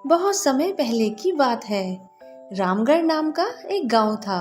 बहुत समय पहले की बात है। रामगढ़ नाम का एक गांव था।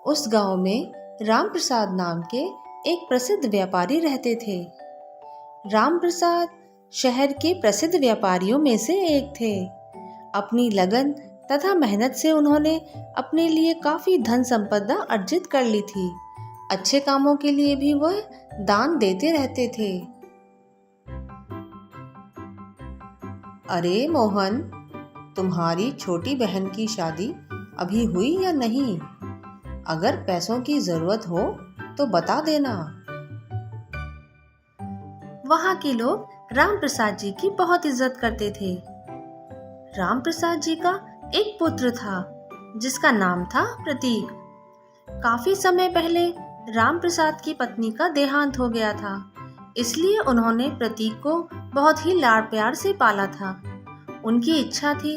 उस गांव में राम प्रसाद नाम के एक प्रसिद्ध व्यापारी रहते थे। राम प्रसाद शहर के प्रसिद्ध व्यापारियों में से एक थे। अपनी लगन तथा मेहनत से उन्होंने अपने लिए काफी धन संपदा अर्जित कर ली थी। अच्छे कामों के लिए भी वह दान देते रहते थे। अरे मोहन, तुम्हारी छोटी बहन की शादी अभी हुई या नहीं? अगर पैसों की जरूरत हो तो बता देना। वहाँ के लोग राम प्रसाद जी की बहुत इज्जत करते थे। राम प्रसाद जी का एक पुत्र था जिसका नाम था प्रतीक। काफी समय पहले राम प्रसाद की पत्नी का देहांत हो गया था, इसलिए उन्होंने प्रतीक को बहुत ही लाड़ प्यार से पाला था। उनकी इच्छा थी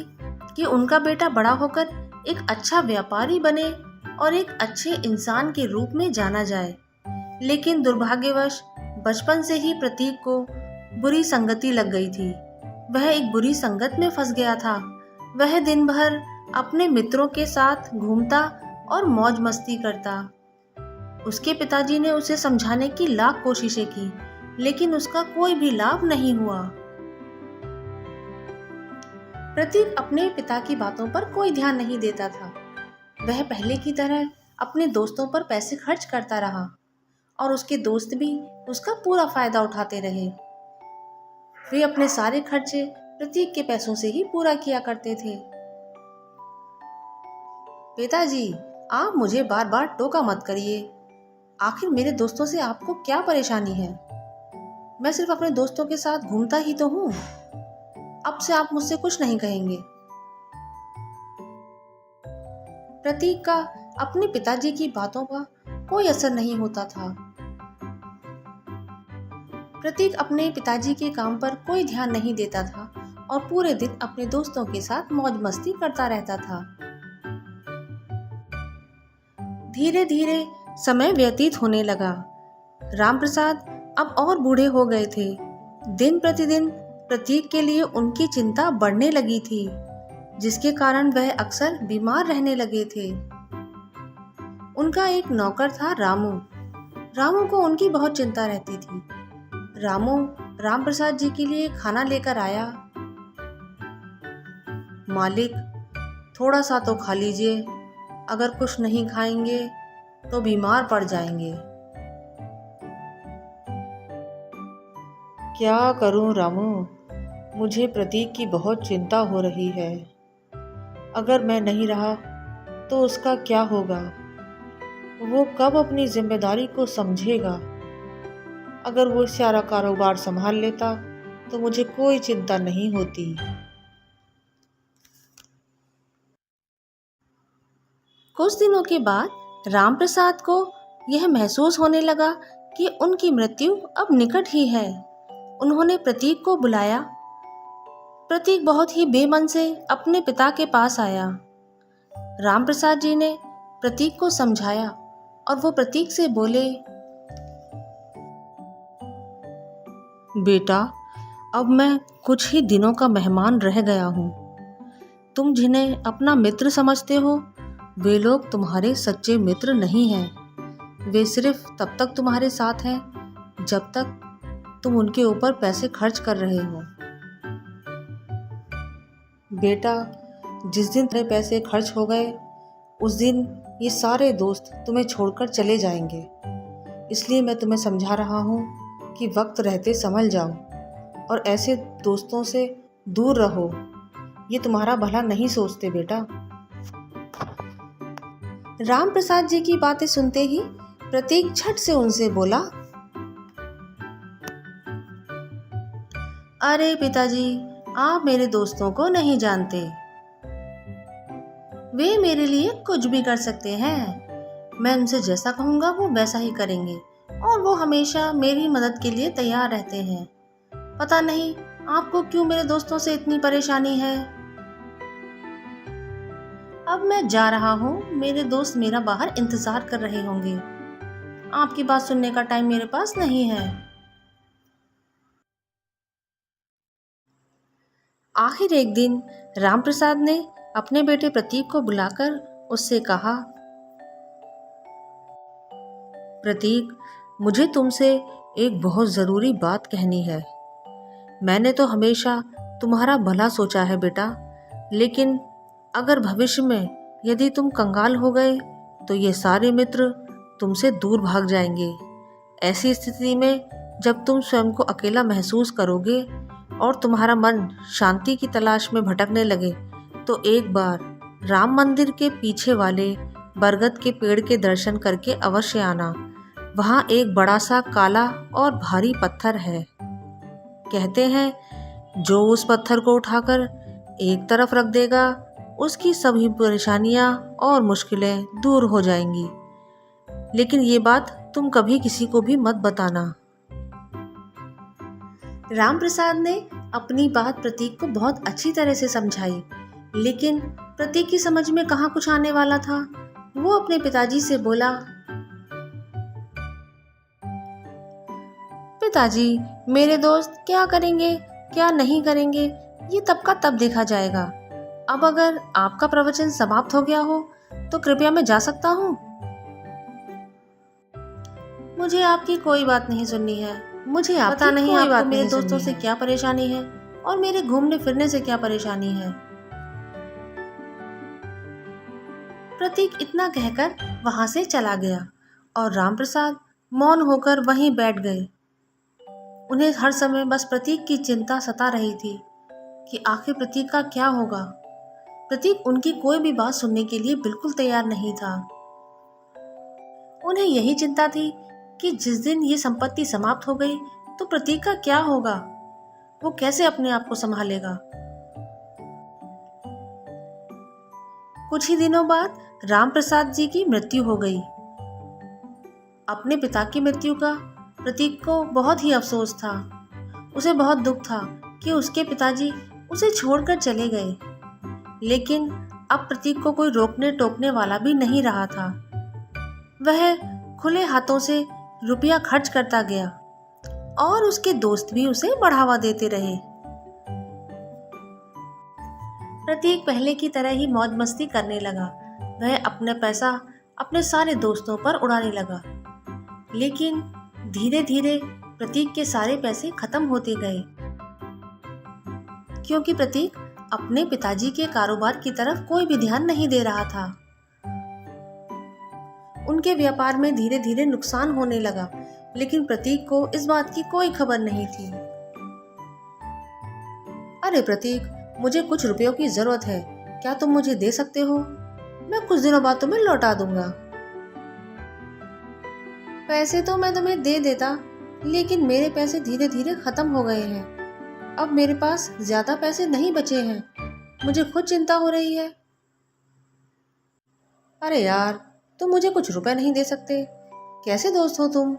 कि उनका बेटा बड़ा होकर एक अच्छा व्यापारी बने और एक अच्छे इंसान के रूप में जाना जाए। लेकिन दुर्भाग्यवश बचपन से ही प्रतीक को बुरी संगति लग गई थी। वह एक बुरी संगत में फंस गया था। वह दिन भर अपने मित्रों के साथ घूमता और मौज मस्ती करता। उसके पिताजी ने उसे समझाने की लाख कोशिशें की, लेकिन उसका कोई भी लाभ नहीं हुआ। प्रतीक अपने पिता की बातों पर कोई ध्यान नहीं देता था। वह पहले की तरह अपने दोस्तों पर पैसे खर्च करता रहा और उसके दोस्त भी उसका पूरा फायदा उठाते रहे। वे अपने सारे खर्चे प्रतीक के पैसों से ही पूरा किया करते थे। पिताजी, आप मुझे बार बार टोका मत करिए। आखिर मेरे दोस्तों से आपको क्या परेशानी है? मैं सिर्फ अपने दोस्तों के साथ घूमता ही तो हूँ। अब से आप मुझसे कुछ नहीं कहेंगे। प्रतीक का अपने पिताजी की बातों का कोई असर नहीं होता था। प्रतीक अपने पिताजी के काम पर कोई ध्यान नहीं देता था और पूरे दिन अपने दोस्तों के साथ मौज मस्ती करता रहता था। धीरे धीरे समय व्यतीत होने लगा। रामप्रसाद अब और बूढ़े हो गए थे। दिन प्रतिदिन प्रतीक के लिए उनकी चिंता बढ़ने लगी थी, जिसके कारण वह अक्सर बीमार रहने लगे थे। उनका एक नौकर था रामू। रामू को उनकी बहुत चिंता रहती थी। रामू रामप्रसाद जी के लिए खाना लेकर आया। मालिक, थोड़ा सा तो खा लीजिए। अगर कुछ नहीं खाएंगे तो बीमार पड़ जाएंगे। क्या करूं रामू, मुझे प्रतीक की बहुत चिंता हो रही है। अगर मैं नहीं रहा तो उसका क्या होगा? वो कब अपनी जिम्मेदारी को समझेगा? अगर वो सारा कारोबार संभाल लेता तो मुझे कोई चिंता नहीं होती। कुछ दिनों के बाद रामप्रसाद को यह महसूस होने लगा कि उनकी मृत्यु अब निकट ही है। उन्होंने प्रतीक को बुलाया। प्रतीक बहुत ही बेमन से अपने पिता के पास आया। रामप्रसाद जी ने प्रतीक को समझाया और वो प्रतीक से बोले, बेटा, अब मैं कुछ ही दिनों का मेहमान रह गया हूँ। तुम जिन्हें अपना मित्र समझते हो, वे लोग तुम्हारे सच्चे मित्र नहीं हैं। वे सिर्फ तब तक तुम्हारे साथ हैं जब तक तुम उनके ऊपर पैसे खर्च कर रहे हो। बेटा, जिस दिन तुम्हारे पैसे खर्च हो गए उस दिन ये सारे दोस्त तुम्हें छोड़कर चले जाएंगे। इसलिए मैं तुम्हें समझा रहा हूँ कि वक्त रहते संभल जाओ और ऐसे दोस्तों से दूर रहो। ये तुम्हारा भला नहीं सोचते बेटा। रामप्रसाद जी की बातें सुनते ही प्रतीक झट से उनसे बोला, अरे पिताजी, आप मेरे दोस्तों को नहीं जानते। वे मेरे लिए कुछ भी कर सकते हैं। मैं उनसे जैसा कहूँगा वो वैसा ही करेंगे और वो हमेशा मेरी मदद के लिए तैयार रहते हैं। पता नहीं आपको क्यों मेरे दोस्तों से इतनी परेशानी है। अब मैं जा रहा हूँ। मेरे दोस्त मेरा बाहर इंतजार कर रहे होंगे। आपकी बात सुनने का टाइम मेरे पास नहीं है। आखिर एक दिन रामप्रसाद ने अपने बेटे प्रतीक को बुलाकर उससे कहा, प्रतीक, मुझे तुमसे एक बहुत ज़रूरी बात कहनी है। मैंने तो हमेशा तुम्हारा भला सोचा है बेटा, लेकिन अगर भविष्य में यदि तुम कंगाल हो गए तो ये सारे मित्र तुमसे दूर भाग जाएंगे। ऐसी स्थिति में जब तुम स्वयं को अकेला महसूस करोगे और तुम्हारा मन शांति की तलाश में भटकने लगे तो एक बार राम मंदिर के पीछे वाले बरगद के पेड़ के दर्शन करके अवश्य आना। वहाँ एक बड़ा सा काला और भारी पत्थर है। कहते हैं जो उस पत्थर को उठाकर एक तरफ रख देगा उसकी सभी परेशानियां और मुश्किलें दूर हो जाएंगी। लेकिन ये बात तुम कभी किसी को भी मत बताना। रामप्रसाद ने अपनी बात प्रतीक को बहुत अच्छी तरह से समझाई, लेकिन प्रतीक की समझ में कहाँ कुछ आने वाला था। वो अपने पिताजी से बोला, पिताजी, मेरे दोस्त क्या करेंगे क्या नहीं करेंगे ये तब का तब देखा जाएगा। अब अगर आपका प्रवचन समाप्त हो गया हो तो कृपया मैं जा सकता हूँ। मुझे आपकी कोई बात नहीं सुननी है। मुझे पता नहीं आपको मेरे दोस्तों से क्या परेशानी है और मेरे घूमने फिरने से क्या परेशानी है। प्रतीक इतना कहकर वहां से चला गया और रामप्रसाद मौन होकर वहीं बैठ गए। उन्हें हर समय बस प्रतीक की चिंता सता रही थी कि आखिर प्रतीक का क्या होगा। प्रतीक उनकी कोई भी बात सुनने के लिए बिल्कुल तैयार नहीं था। उन्हें यही चिंता थी कि जिस दिन ये संपत्ति समाप्त हो गई तो प्रतीक का क्या होगा, वो कैसे अपने आप को संभालेगा। कुछ ही दिनों बाद रामप्रसाद जी की मृत्यु हो गई। अपने पिता की मृत्यु का प्रतीक को बहुत ही अफसोस था। उसे बहुत दुख था कि उसके पिताजी उसे छोड़कर चले गए, लेकिन अब प्रतीक को कोई रोकने टोकने वाला भी नहीं रहा था। वह खुले हाथों से रुपया खर्च करता गया और उसके दोस्त भी उसे बढ़ावा देते रहे। प्रतीक पहले की तरह ही मौज मस्ती करने लगा। वह अपना पैसा अपने सारे दोस्तों पर उड़ाने लगा, लेकिन धीरे धीरे प्रतीक के सारे पैसे खत्म होते गए, क्योंकि प्रतीक अपने पिताजी के कारोबार की तरफ कोई भी ध्यान नहीं दे रहा था। उनके व्यापार में धीरे धीरे नुकसान होने लगा, लेकिन प्रतीक को इस बात की कोई खबर नहीं थी। अरे प्रतीक, मुझे कुछ रुपयों की जरूरत है, क्या तुम मुझे दे सकते हो? मैं कुछ दिनों बाद तुम्हें लौटा दूंगा। पैसे तो मैं तुम्हें दे देता, लेकिन मेरे पैसे धीरे धीरे खत्म हो गए हैं। अब मेरे पास ज्यादा पैसे नहीं बचे हैं। मुझे खुद चिंता हो रही है। अरे यार, तुम मुझे कुछ रुपए नहीं दे सकते? कैसे दोस्त हो तुम?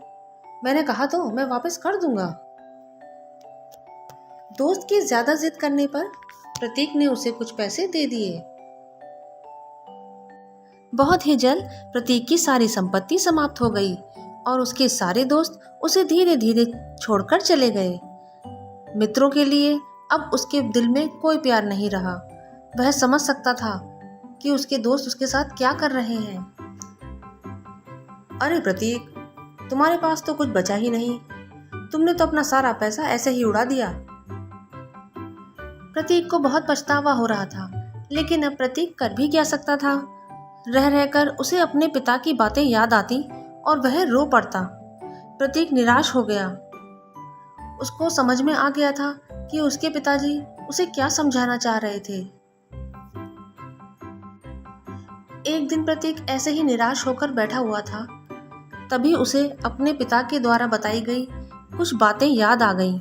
मैंने कहा तो मैं वापस कर दूंगा। दोस्त की ज्यादा जिद करने पर प्रतीक ने उसे कुछ पैसे दे दिए। बहुत ही जल्द प्रतीक की सारी संपत्ति समाप्त हो गई और उसके सारे दोस्त उसे धीरे धीरे छोड़कर चले गए। मित्रों के लिए अब उसके दिल में कोई प्यार नहीं रहा। वह समझ सकता था कि उसके दोस्त उसके साथ क्या कर रहे हैं। अरे प्रतीक, तुम्हारे पास तो कुछ बचा ही नहीं। तुमने तो अपना सारा पैसा ऐसे ही उड़ा दिया। प्रतीक को बहुत पछतावा हो रहा था, लेकिन अब प्रतीक कर भी क्या सकता था। रह रहकर उसे अपने पिता की बातें याद आती और वह रो पड़ता। प्रतीक निराश हो गया। उसको समझ में आ गया था कि उसके पिताजी उसे क्या समझाना चाह रहे थे। एक दिन प्रतीक ऐसे ही निराश होकर बैठा हुआ था, तभी उसे अपने पिता के द्वारा बताई गई कुछ बातें याद आ गईं।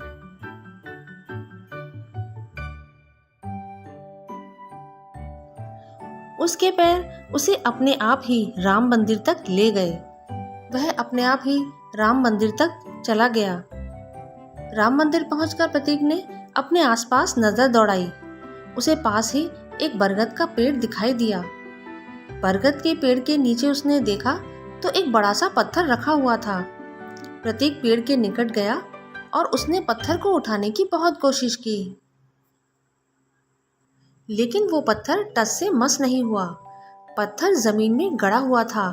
उसके पैर उसे अपने आप ही राम मंदिर तक ले गए। वह अपने आप ही राम मंदिर तक चला गया। राम मंदिर पहुंचकर प्रतीक ने अपने आसपास नजर दौड़ाई। उसे पास ही एक बरगद का पेड़ दिखाई दिया। बरगद के पेड़ के नीचे उसने देखा तो एक बड़ा सा पत्थर रखा हुआ था। प्रतीक पेड़ के निकट गया और उसने पत्थर को उठाने की बहुत कोशिश की। लेकिन वो पत्थर टस से मस नहीं हुआ। पत्थर जमीन में गड़ा हुआ था।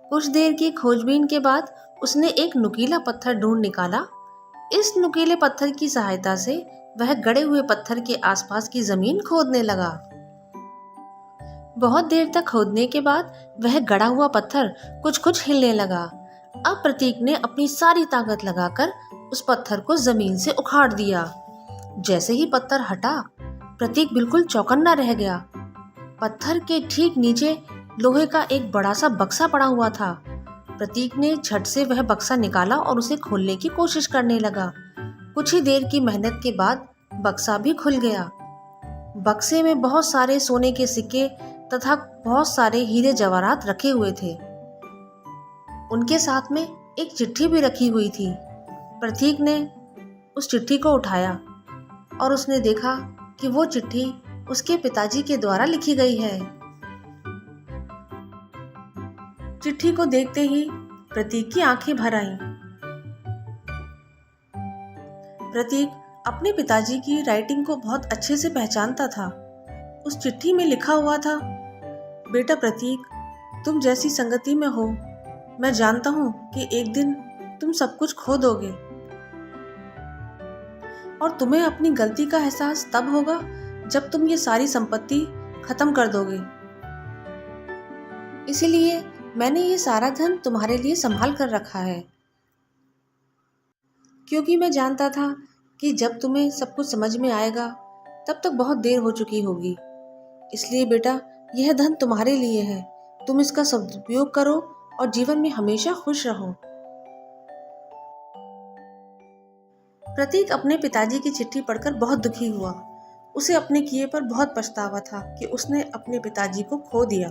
कुछ देर की खोजबीन के बाद उसने एक नुकीला पत्थर ढूंढ निकाला। इस नुकीले पत्थर की सहायता से वह गड़े हुए पत्थर के आसपास की जमीन खोदने लगा। बहुत देर तक खोदने के बाद वह गड़ा हुआ पत्थर कुछ कुछ हिलने लगा। अब प्रतीक ने अपनी सारी ताकत लगाकर उस पत्थर को जमीन से उखाड़ दिया। जैसे ही पत्थर हटा, प्रतीक बिल्कुल चौकन्ना रह गया। पत्थर के ठीक नीचे लोहे का एक बड़ा सा बक्सा पड़ा हुआ था। प्रतीक ने झट से वह बक्सा निकाला और उसे खोलने की कोशिश करने लगा। कुछ ही देर की मेहनत के बाद बक्सा भी खुल गया। बक्से में बहुत सारे सोने के सिक्के तथा बहुत सारे हीरे जवाहरात रखे हुए थे। उनके साथ में एक चिट्ठी भी रखी हुई थी। प्रतीक ने उस चिट्ठी को उठाया और उसने देखा कि वो चिट्ठी उसके पिताजी के द्वारा लिखी गई है। चिट्ठी को देखते ही प्रतीक की आंखें भर आईं। प्रतीक अपने पिताजी की राइटिंग को बहुत अच्छे से पहचानता था। उस चिट्ठी में लिखा हुआ था, बेटा प्रतीक, तुम जैसी संगति में हो, मैं जानता हूं कि एक दिन तुम सब कुछ खो दोगे और तुम्हें अपनी गलती का एहसास तब होगा जब तुम ये सारी संपत्ति खत्म कर दोगे। इसीलिए मैंने ये सारा धन तुम्हारे लिए संभाल कर रखा है, क्योंकि मैं जानता था कि जब तुम्हें सब कुछ समझ में आएगा तब तक बहुत देर हो चुकी होगी। इसलिए बेटा, यह धन तुम्हारे लिए है। तुम इसका सदुपयोग करो और जीवन में हमेशा खुश रहो। प्रतीक अपने पिताजी की चिट्ठी पढ़कर बहुत दुखी हुआ। उसे अपने किए पर बहुत पछतावा था कि उसने अपने पिताजी को खो दिया।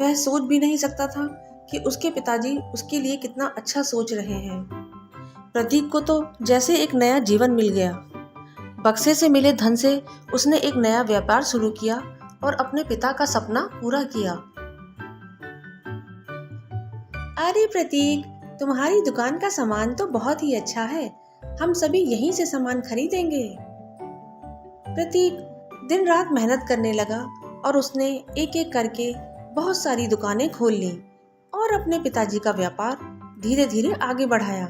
वह सोच भी नहीं सकता था कि उसके पिताजी उसके लिए कितना अच्छा सोच रहे हैं। प्रतीक को तो जैसे एक नया जीवन मिल गया। बक्से से मिले धन से उसने एक नया व्यापार शुरू किया और अपने पिता का सपना पूरा किया। अरे प्रतीक, तुम्हारी दुकान का सामान तो बहुत ही अच्छा है। हम सभी यहीं से सामान खरीदेंगे। प्रतीक दिन रात मेहनत करने लगा और उसने एक एक करके बहुत सारी दुकानें खोल ली और अपने पिताजी का व्यापार धीरे धीरे आगे बढ़ाया।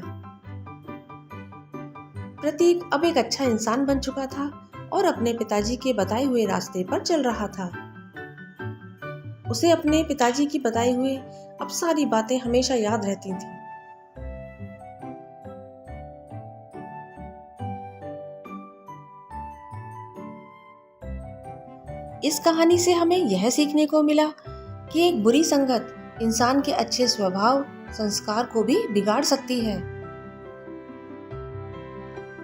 प्रतीक अब एक अच्छा इंसान बन चुका था और अपने पिताजी के बताए हुए रास्ते पर चल रहा था। उसे अपने पिताजी की बताई हुई अब सारी बातें हमेशा याद रहती थी। इस कहानी से हमें यह सीखने को मिला कि एक बुरी संगत इंसान के अच्छे स्वभाव, संस्कार को भी बिगाड़ सकती है।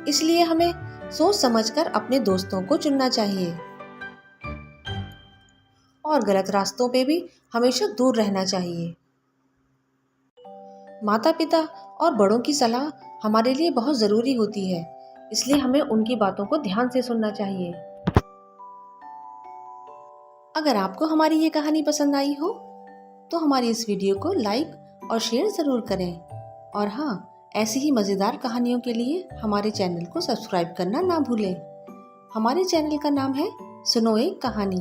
इसलिए हमें सोच समझकर अपने दोस्तों को चुनना चाहिए और गलत रास्तों पे भी हमेशा दूर रहना चाहिए। माता पिता और बड़ों की सलाह हमारे लिए बहुत जरूरी होती है, इसलिए हमें उनकी बातों को ध्यान से सुनना चाहिए। अगर आपको हमारी ये कहानी पसंद आई हो तो हमारी इस वीडियो को लाइक और शेयर ज़रूर करें। और हाँ, ऐसी ही मज़ेदार कहानियों के लिए हमारे चैनल को सब्सक्राइब करना ना भूलें। हमारे चैनल का नाम है सुनो एक कहानी।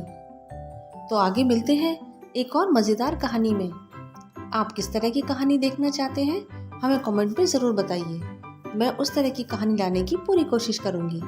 तो आगे मिलते हैं एक और मज़ेदार कहानी में। आप किस तरह की कहानी देखना चाहते हैं हमें कमेंट में ज़रूर बताइए। मैं उस तरह की कहानी लाने की पूरी कोशिश करूँगी।